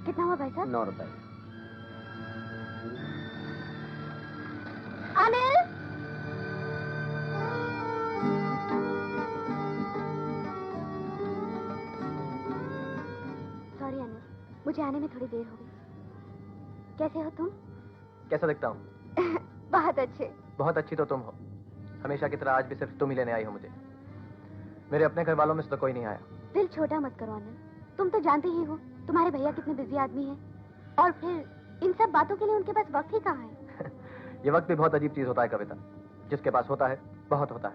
कितना हुआ भाई साहब? 9 रुपए। अनिल! सॉरी अनिल, मुझे आने में थोड़ी देर हो गई। कैसे हो तुम? कैसा दिखता हूँ? बहुत अच्छे। बहुत अच्छी तो तुम हो। हमेशा की तरह आज भी सिर्फ तुम ही लेने आई हो मुझे। मेरे अपने घर वालों में से तो कोई नहीं आया। दिल छोटा मत करो अनिल, तुम तो जानते ही हो तुम्हारे भैया कितने बिजी आदमी हैं। और फिर इन सब बातों के लिए उनके पास वक्त ही कहाँ है। ये वक्त भी बहुत अजीब चीज होता है कविता। जिसके पास होता है बहुत होता है,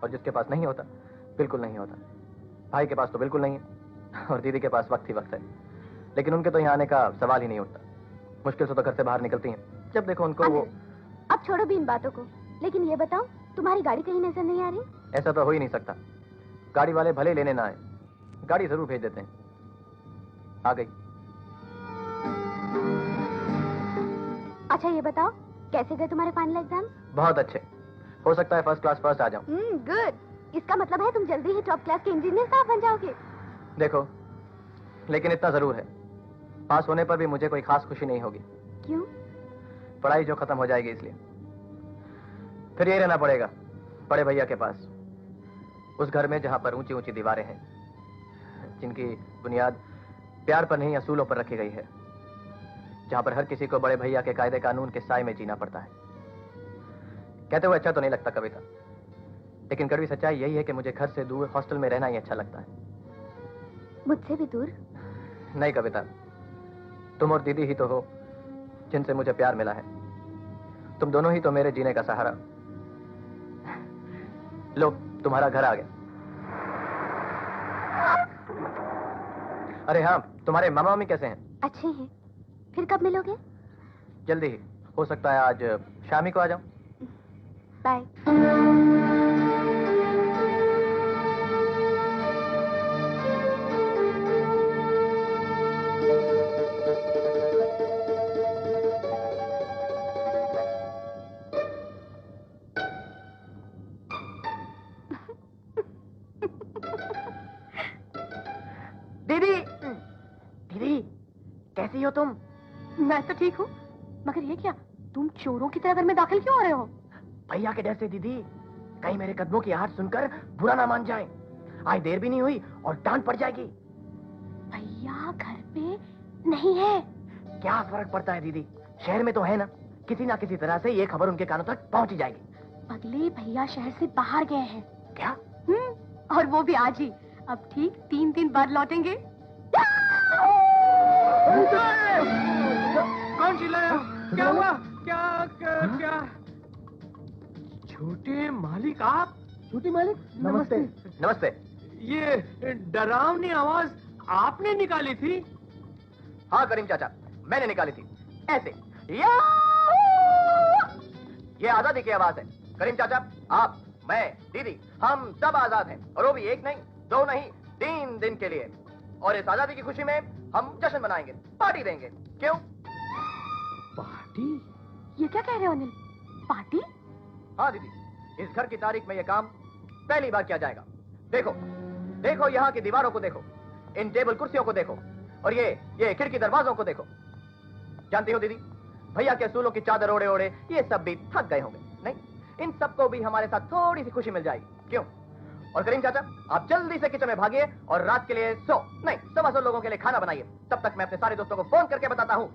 और जिसके पास नहीं होता बिल्कुल नहीं होता। भाई के पास तो बिल्कुल नहीं है, और दीदी के पास वक्त ही वक्त है। लेकिन उनके तो यहाँ आने का सवाल ही नहीं उठता। मुश्किल से तो घर से बाहर निकलती हैं। जब देखो उनको वो। अब छोड़ो भी इन बातों को, लेकिन ये बताओ तुम्हारी गाड़ी कहीं नजर नहीं आ रही? ऐसा तो हो ही नहीं सकता। गाड़ी वाले भले लेने ना आए, गाड़ी जरूर भेज देते हैं। आ गई। अच्छा ये बताओ, कैसे गए तुम्हारे फाइनल एग्जाम? बहुत अच्छे। हो सकता है फर्स्ट क्लास फर्स्ट आ जाऊं। गुड। इसका मतलब है तुम जल्दी ही टॉप क्लास के इंजीनियर साहब बन जाओगे। देखो, लेकिन इतना जरूर है, पास होने पर भी मुझे कोई खास खुशी नहीं होगी। क्यों? पढ़ाई जो खत्म हो जाएगी इसलिए। फिर यही रहना पड़ेगा बड़े भैया के पास, उस घर में जहां पर ऊंची ऊंची दीवारें हैं, जिनकी बुनियाद प्यार पर नहीं असूलों पर रखी गई है, जहां पर हर किसी को बड़े भैया के कायदे कानून के साए में जीना पड़ता है। कहते हुए अच्छा तो नहीं लगता कविता, लेकिन कड़वी सच्चाई यही है कि मुझे घर से दूर हॉस्टल में रहना ही अच्छा लगता है। मुझसे भी दूर? नहीं कविता, तुम और दीदी ही तो हो जिनसे मुझे प्यार मिला है। तुम दोनों ही तो मेरे जीने का सहारा। लो, तुम्हारा घर आ गया। अरे हाँ, तुम्हारे मामा मम्मी कैसे हैं? अच्छे हैं। फिर कब मिलोगे? जल्दी ही, हो सकता है आज शाम ही को आ जाऊं। बाय। दीदी, दीदी कैसी हो तुम? मैं तो ठीक हूँ, मगर ये क्या, तुम चोरों की तरह घर में दाखिल क्यों हो रहे हो? भैया के डर से दीदी, कहीं मेरे कदमों की आवाज सुनकर बुरा ना मान जाए। आज देर भी नहीं हुई और डांट पड़ जाएगी। भैया घर पे नहीं है। क्या फर्क पड़ता है दीदी, शहर में तो है ना। किसी ना किसी तरह से ये खबर उनके कानों तक पहुंच ही जाएगी। पगले भैया शहर से बाहर गए हैं। क्या? और वो भी आज ही। अब ठीक 3 दिन बाद लौटेंगे। कौन चिल्लाया? क्या हुआ? क्या? छोटे मालिक आप? छोटे मालिक, नमस्ते। नमस्ते। ये डरावनी आवाज आपने निकाली थी? हाँ करीम चाचा, मैंने निकाली थी। ऐसे ये आजादी की आवाज है। करीम चाचा, आप, मैं, दीदी, हम सब आजाद हैं, और वो भी 1 नहीं 2 नहीं 3 दिन के लिए। और इस आजादी की खुशी में हम जश्न मनाएंगे, पार्टी देंगे। क्यों? पार्टी? ये क्या कह रहे हो अनिल? पार्टी? हाँ दीदी, इस घर की तारीख में यह काम पहली बार किया जाएगा। देखो देखो, यहाँ की दीवारों को देखो, इन टेबल कुर्सियों को देखो, और ये खिड़की दरवाजों को देखो। जानती हो दीदी, भैया के असूलों की चादर ओढ़े ओढ़े ये सब भी थक गए होंगे। नहीं, इन सबको भी हमारे साथ थोड़ी सी खुशी मिल जाएगी। क्यों? और करीम चाचा, आप जल्दी से किचन में भागिए और रात के लिए 100 लोगों के लिए खाना बनाइए। तब तक मैं अपने सारे दोस्तों को फोन करके बताता हूँ।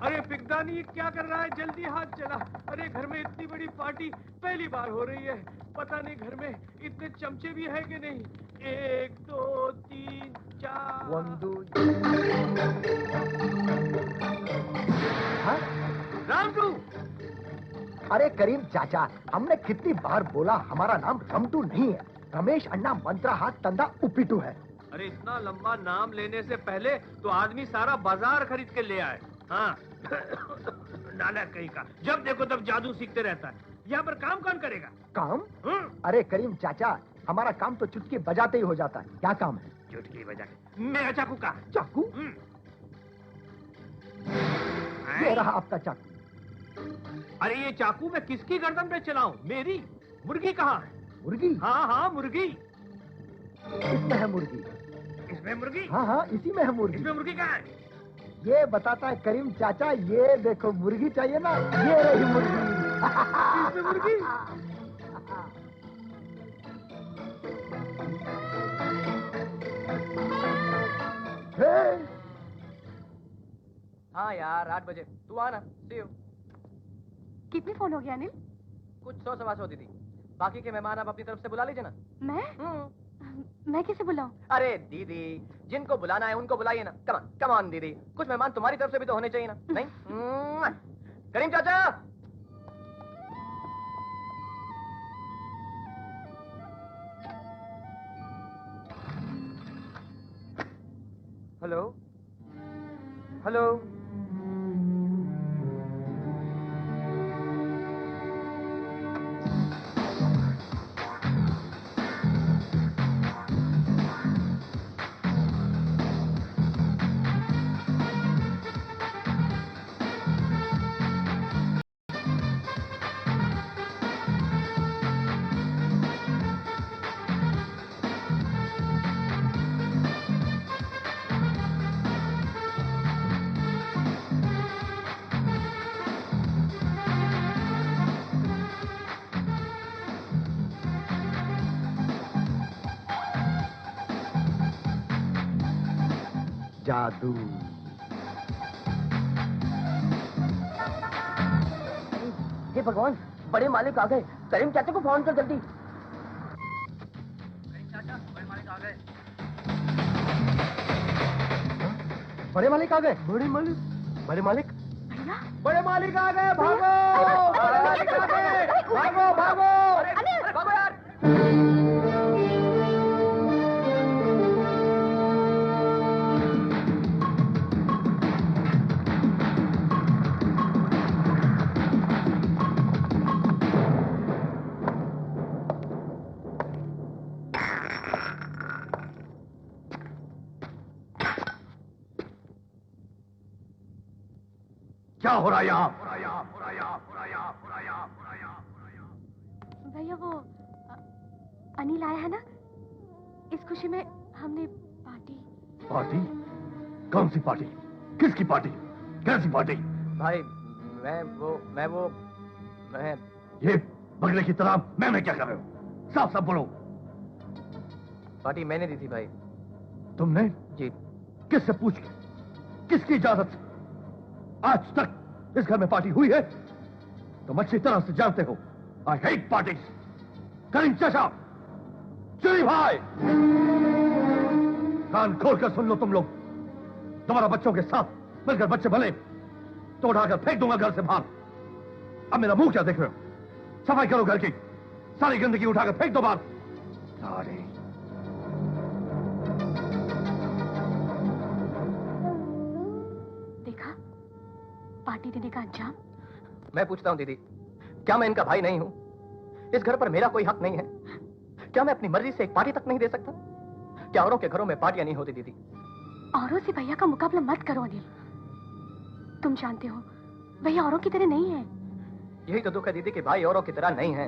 अरे पिकदानी, क्या कर रहा है? जल्दी हाथ चला। अरे घर में इतनी बड़ी पार्टी पहली बार हो रही है। पता नहीं घर में इतने चमचे भी है कि नहीं। 1 2 3 4। हाँ? रामटू! अरे करीम चाचा, हमने कितनी बार बोला हमारा नाम रमटू नहीं है, रमेश अन्ना मंत्रा हाथ तंदा उपिटू है। अरे इतना लंबा नाम लेने से पहले तो आदमी सारा बाजार खरीद के ले आए। हाँ नालायक कहीं का, जब देखो तब जादू सीखते रहता है। यहाँ पर काम कौन करेगा? काम? अरे करीम चाचा, हमारा काम तो चुटकी बजाते ही हो जाता है। क्या काम है? चुटकी बजा के। मेरा चाकू का। चाकू? ये रहा आपका चाकू। अरे ये चाकू मैं किसकी गर्दन पे चलाऊं? मेरी मुर्गी कहाँ है? मुर्गी? हाँ हाँ मुर्गी। इसमें है मुर्गी। इसमें मुर्गी? हाँ हाँ, इसी में है मुर्गी। इसमें मुर्गी कहाँ है? ये बताता है करीम चाचा, ये देखो मुर्गी चाहिए ना, ये रही मुर्गी। इसमें मुर्गी? हाँ यार 8 बजे तू आना। See you। कितने फोन हो गया अनिल? कुछ 100-125 दीदी, बाकी के मेहमान आप अपनी तरफ से बुला लीजिए ना। मैं किसे बुलाऊं? अरे दीदी, जिनको बुलाना है उनको बुलाइए ना। कम ऑन दीदी, कुछ मेहमान तुम्हारी तरफ से भी तो होने चाहिए ना, नहीं? करीम चाचा। Hello hello. जादू। हे भगवान, बड़े मालिक आ गए। करीम चाचा को फोन कर जल्दी। करीम चाचा, बड़े मालिक आ गए। बड़े मालिक आ गए। बड़े मालिक? बड़े मालिक? भैया? बड़े मालिक आ गए, भागो! बड़े मालिक आ गए, भागो भागो! भागो यार। क्या हो रहा है यहाँ? भैया वो अनिल आया है ना, इस खुशी में हमने पार्टी। पार्टी? कौन सी पार्टी? किसकी पार्टी? कैसी पार्टी? भाई मैं ये बगले की तरह मैं क्या कर रहे हो? साफ साफ बोलो। पार्टी मैंने दी थी भाई। तुमने? जी। किससे पूछ के? किसकी इजाजत से? आज तक इस घर में पार्टी हुई है? तुम अच्छी तरह से जानते हो, आई हेट पार्टीज। करीम चाचा, चली भाई, कान खोल कर सुन लो तुम लोग। तुम्हारा बच्चों के साथ मिलकर बच्चे भले तो उठाकर फेंक दूंगा घर से बाहर। अब मेरा मुंह क्या देख रहे हो? सफाई करो घर की, सारी गंदगी उठाकर फेंक दो बाहर। सारी देखा पार्टी देने का अंजाम। मैं पूछता हूँ दीदी, क्या मैं इनका भाई नहीं हूँ? इस घर पर मेरा कोई हक नहीं है? क्या मैं अपनी मर्जी से एक पार्टी तक नहीं दे सकता? क्या औरों के घरों में पार्टियां नहीं होती दीदी? औरों से भैया का मुकाबला मत करो अनिल। तुम जानते हो भैया औरों की तरह नहीं है। यही तो दुख है दीदी कि भाई औरों की तरह नहीं है।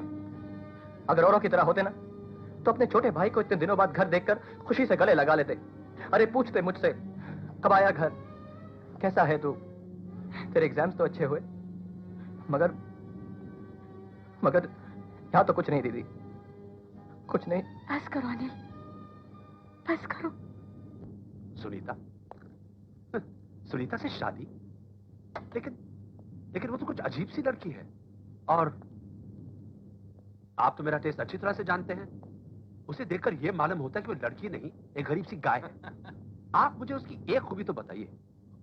अगर औरों की तरह होते ना तो अपने छोटे भाई को इतने दिनों बाद घर देखकर खुशी से गले लगा लेते। अरे पूछते मुझसे, कब आया घर, कैसा है तू, तेरे एग्जाम्स तो अच्छे हुए, मगर यहाँ तो कुछ नहीं दीदी, कुछ नहीं। बस करो अनिल, बस करो। सुनीता से शादी? लेकिन वो तो कुछ अजीब सी लड़की है। और आप तो मेरा टेस्ट अच्छी तरह से जानते हैं। उसे देखकर यह मालूम होता है कि वो लड़की नहीं, एक गरीब सी गाय है। आप मुझे उसकी एक खूबी तो बताइए।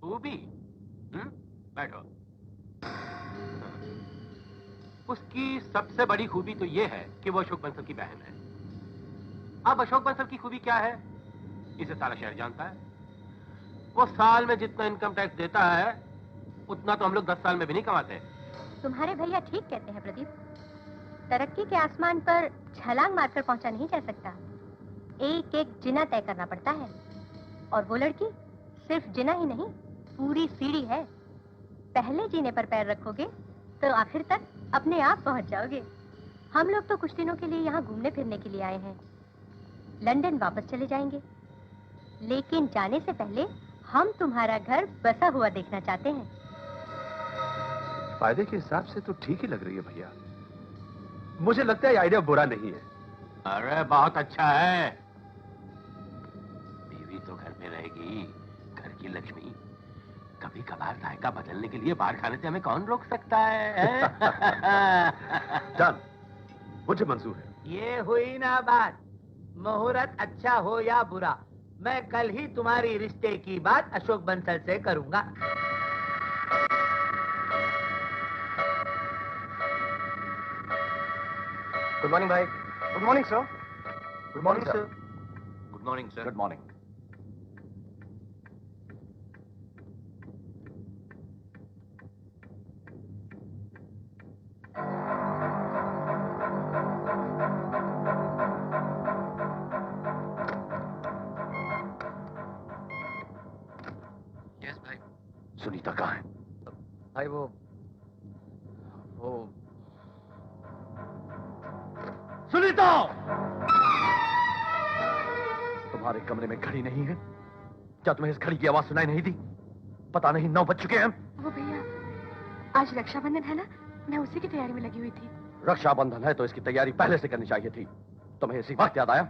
खूबी? बैठो। उसकी सबसे बड़ी खूबी तो यह है कि वो अशोक बंसल की बहन है। अब अशोक बंसल की खूबी क्या है, इसे सारा शहर जानता है। वो साल में जितना इनकम टैक्स देता है उतना तो हम लोग 10 साल में भी नहीं कमाते। तुम्हारे भैया ठीक कहते हैं प्रदीप। तरक्की के आसमान पर छलांग मारकर पहुंचा नहीं जा सकता, एक एक जिना तय करना पड़ता है। और वो लड़की सिर्फ जिना ही नहीं, पूरी सीढ़ी है। पहले जीने पर पैर रखोगे तो आखिर तक अपने आप पहुंच जाओगे। हम लोग तो कुछ दिनों के लिए यहाँ घूमने फिरने के लिए आए हैं। लंदन वापस चले जाएंगे, लेकिन जाने से पहले हम तुम्हारा घर बसा हुआ देखना चाहते हैं। फायदे के हिसाब से तो ठीक ही लग रही है भैया। मुझे लगता है आइडिया बुरा नहीं है। अरे बहुत अच्छा है। बीवी तो घर में रहेगी, घर की लक्ष्मी। कभी कभार जायका बदलने के लिए बाहर खाने से हमें कौन रोक सकता है? डन, मुझे मंजूर है। ये हुई ना बात। मुहूर्त अच्छा हो या बुरा, मैं कल ही तुम्हारी रिश्ते की बात अशोक बंसल से करूंगा। गुड मॉर्निंग भाई। Good morning sir. Good morning sir. Good morning sir. Good morning. Yes भाई। सुनीता कहाँ है? भाई वो सुनीता! तुम्हारे कमरे में घड़ी नहीं है? क्या तुम्हें इस घड़ी की आवाज सुनाई नहीं दी? पता नहीं 9 बज चुके हैं। वो भैया, आज रक्षाबंधन है ना, मैं उसी की तैयारी में लगी हुई थी। रक्षाबंधन है तो इसकी तैयारी पहले से करनी चाहिए थी। तुम्हें इसी वक्त याद आया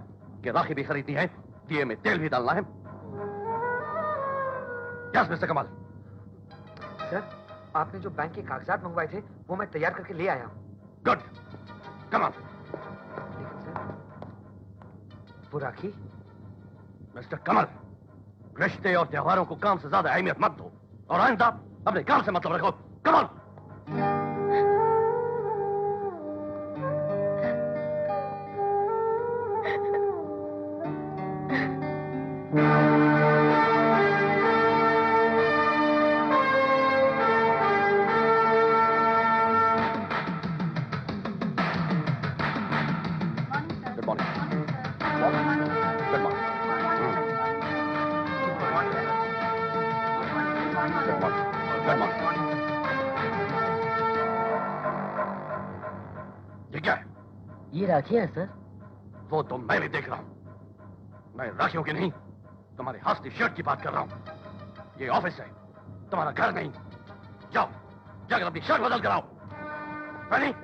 कि राखी भी खरीदनी है, दिए में तेल भी डालना है। यस मिस्टर कमाल। सर, आपने जो बैंक के कागजात मंगवाए थे वो मैं तैयार करके ले आया हूँ। गुड, कमाल। लेकिन सर, वो राखी? मिस्टर कमल, रिश्ते और त्योहारों को काम से ज्यादा अहमियत मत दो और आइंदा अपने काम से मतलब रखो। Kamal! Good morning. Good morning. ये क्या है? ये राखी है सर। वो तो मैं भी देख रहा हूं। मैं राखियों की नहीं, तुम्हारे हाथ की शर्ट की बात कर रहा हूं। ये ऑफिस है, तुम्हारा घर नहीं। जाओ, जाकर अपनी शर्ट बदल कर आओ। रानी,